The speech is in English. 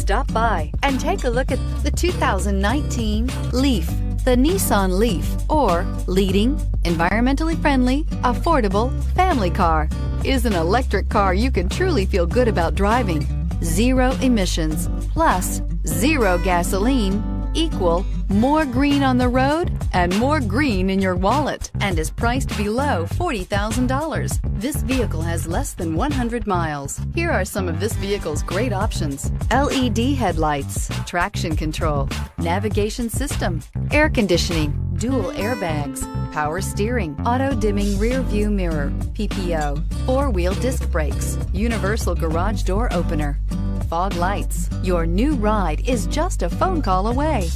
Stop by and take a look at the 2019 Leaf. The Nissan Leaf, or leading, environmentally friendly, affordable family car, is an electric car you can truly feel good about driving. Zero emissions plus zero gasoline equal more green on the road and more green in your wallet, and is priced below $40,000. This vehicle has less than 100 miles. Here are some of this vehicle's great options: LED headlights, traction control, navigation system, air conditioning, dual airbags, power steering, auto-dimming rear view mirror, PPO, four-wheel disc brakes, universal garage door opener, fog lights. Your new ride is just a phone call away.